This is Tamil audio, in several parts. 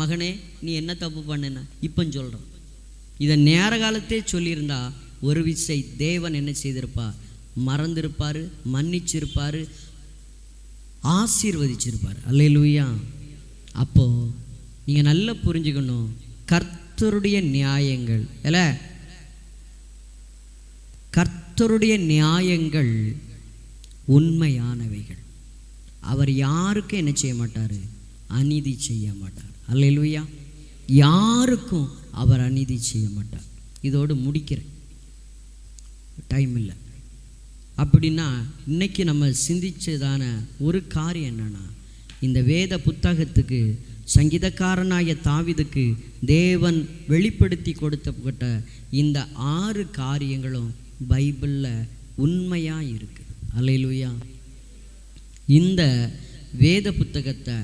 மகனே நீ என்ன தப்பு பண்ணுன இப்போ சொல்கிறோம். இதை நேர காலத்தே சொல்லியிருந்தா ஒரு விசை தேவன் என்ன செய்திருப்பார்? மறந்திருப்பார், மன்னிச்சிருப்பார், ஆசீர்வதிச்சிருப்பார். அல்லேலூயா. அப்போது நீங்கள் நல்லா புரிஞ்சுக்கணும், கர்த்தருடைய நியாயங்கள் இல்லை, கர்த்தருடைய நியாயங்கள் உண்மையானவைகள். அவர் யாருக்கும் என்ன செய்ய மாட்டார்? அநீதி செய்ய மாட்டார். அல்லேலூயா. யாருக்கும் அவர் அநீதி செய்ய மாட்டார். இதோடு முடிக்கிறேன், டைம் இல்லை. அப்படின்னா இன்னைக்கு நம்ம சிந்திச்சதான ஒரு காரியம் என்னன்னா, இந்த வேத புத்தகத்துக்கு சங்கீதக்காரனாய தாவீதுக்கு தேவன் வெளிப்படுத்தி கொடுக்கப்பட்ட இந்த 6 காரியங்களும் பைபிளில் உண்மையாக இருக்குது. அல்லேலூயா. இந்த வேத புத்தகத்தை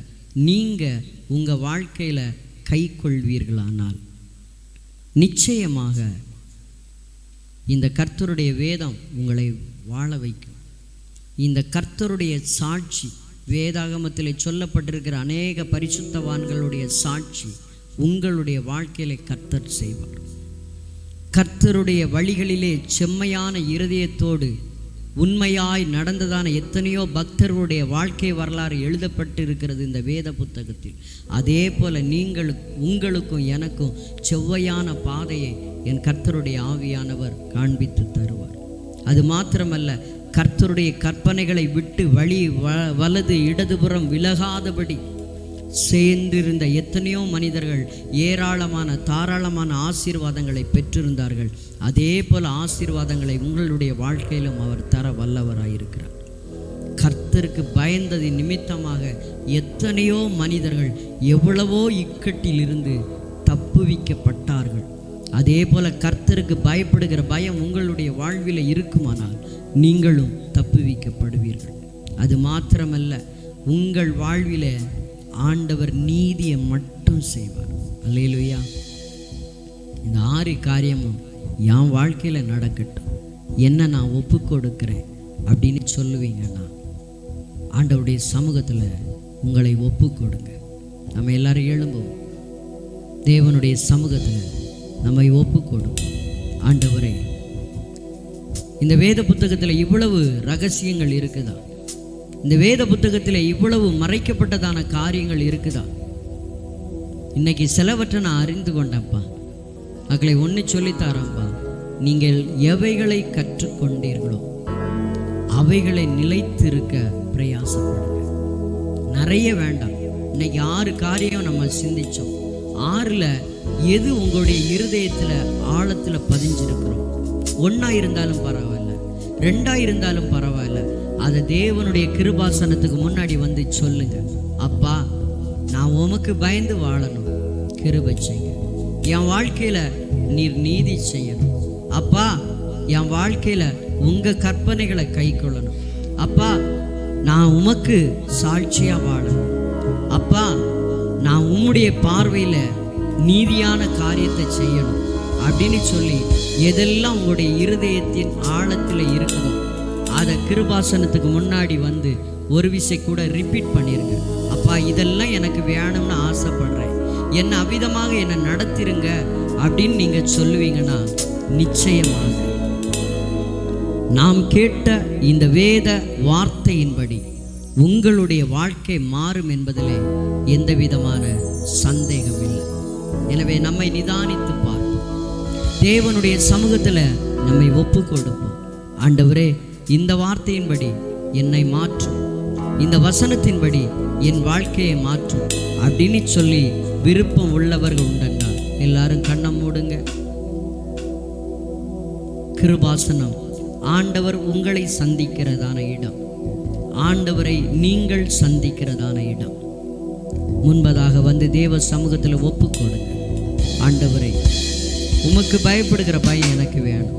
நீங்கள் உங்கள் வாழ்க்கையில் கை கொள்வீர்களானால் நிச்சயமாக இந்த கர்த்தருடைய வேதம் உங்களை வாழ வைக்கும். இந்த கர்த்தருடைய சாட்சி, வேதாகமத்தில் சொல்லப்பட்டிருக்கிற அநேக பரிசுத்தவான்களுடைய சாட்சி உங்களுடைய வாழ்க்கையில் கர்த்தர் செய்வார். கர்த்தருடைய வழிகளிலே செம்மையான இருதயத்தோடு உண்மையாய் நடந்ததான எத்தனையோ பக்தர்களுடைய வாழ்க்கை வரலாறு எழுதப்பட்டு இருக்கிறது இந்த வேத புத்தகத்தில். அதே போல் உங்களுக்கும் எனக்கும் செவ்வையான பாதையை என் கர்த்தருடைய ஆவியானவர் காண்பித்து தருவார். அது மாத்திரமல்ல, கர்த்தருடைய கற்பனைகளை விட்டு வழி வலது இடதுபுறம் விலகாதபடி சேர்ந்திருந்த எத்தனையோ மனிதர்கள் ஏராளமான தாராளமான ஆசீர்வாதங்களை பெற்றிருந்தார்கள். அதே போல் ஆசீர்வாதங்களை உங்களுடைய வாழ்க்கையிலும் அவர் தர வல்லவராயிருக்கிறார். கர்த்தருக்கு பயந்தது நிமித்தமாக எத்தனையோ மனிதர்கள் எவ்வளவோ இக்கட்டில் இருந்து தப்புவிக்கப்பட்டார்கள். அதே போல் கர்த்தருக்கு பயப்படுகிற பயம் உங்களுடைய வாழ்வில் இருக்குமானால் நீங்களும் தப்புவிக்கப்படுவீர்கள். அது மாத்திரமல்ல, உங்கள் வாழ்வில் ஆண்டவர் நீதியை மட்டும் செய்வார். அல்லேலூயா. இந்த 6 காரியமும் என் வாழ்க்கையில் நடக்கட்டும், என்ன நான் ஒப்பு கொடுக்கிறேன் அப்படின்னு சொல்லுவீங்கன்னா ஆண்டவருடைய சமூகத்தில் உங்களை ஒப்பு கொடுங்க. நம்ம எல்லாரும் எழும்புவோம், தேவனுடைய சமூகத்தில் நம்மை ஒப்பு கொடுப்போம். ஆண்டவரே, இந்த வேத புத்தகத்தில் இவ்வளவு ரகசியங்கள் இருக்குதா? இந்த வேத புத்தகத்தில் இவ்வளவு மறைக்கப்பட்டதான காரியங்கள் இருக்குதா? இன்னைக்கு சிலவற்றை நான் அறிந்து கொண்டேன்ப்பா. மக்களை ஒன்று சொல்லித்தாரப்பா, நீங்கள் எவைகளை கற்றுக்கொண்டீர்களோ அவைகளை நிலைத்திருக்க பிரயாசப்படுங்க. நிறைய வேண்டாம். இன்னைக்கு 6 காரியம் நம்ம சிந்திச்சோம். 6ல் எது உங்களுடைய இருதயத்தில் ஆழத்தில் பதிஞ்சிருக்கிறோம்? 1 இருந்தாலும் பரவாயில்ல, 2 இருந்தாலும் பரவாயில்ல, அதை தேவனுடைய கிருபாசனத்துக்கு முன்னாடி வந்து சொல்லுங்க. அப்பா, நான் உமக்கு பயந்து வாழணும், கிருபை செய்யுங்க. என் வாழ்க்கையில் நீர் நீதி செய்யணும். அப்பா, என் வாழ்க்கையில் உங்கள் கற்பனைகளை கை கொள்ளணும். அப்பா, நான் உமக்கு சாட்சியாக வாழணும். அப்பா, நான் உம்முடைய பார்வையில் நீதியான காரியத்தை செய்யணும் அப்படின்னு சொல்லி எதெல்லாம் உங்களுடைய இருதயத்தின் ஆழத்தில் இருக்குதோ அதை கிருபாசனத்துக்கு முன்னாடி வந்து ஒரு விசை கூட ரிப்பீட் பண்ணிருங்க. அப்பா, இதெல்லாம் எனக்கு வேணும்னு ஆசைப்படுறேன், என்னை அவ்விதமாக என்னை நடத்திருங்க அப்படின்னு நீங்கள் சொல்லுவீங்கன்னா நிச்சயமாக நாம் கேட்ட இந்த வேத வார்த்தையின்படி உங்களுடைய வாழ்க்கை மாறும் என்பதிலே எந்த விதமான சந்தேகம் இல்லை. எனவே நம்மை நிதானித்து பார்ப்போம், தேவனுடைய சமூகத்தில் நம்மை ஒப்பு கொடுப்போம். ஆண்டவரே, இந்த வார்த்தையின்படி என்னை மாற்றும், இந்த வசனத்தின்படி என் வாழ்க்கையை மாற்றும் அப்படின்னு சொல்லி விருப்பம் உள்ளவர்கள் உண்டென்றால் எல்லாரும் கண்ணை மூடுங்க. கிருபாசனம் ஆண்டவர் உங்களை சந்திக்கிறதான இடம், ஆண்டவரை நீங்கள் சந்திக்கிறதான இடம். முன்பதாக வந்து தேவ சமூகத்தில் ஒப்பு கொடுங்க. ஆண்டவரை, உமக்கு பயப்படுகிற பயம் எனக்கு வேணும்.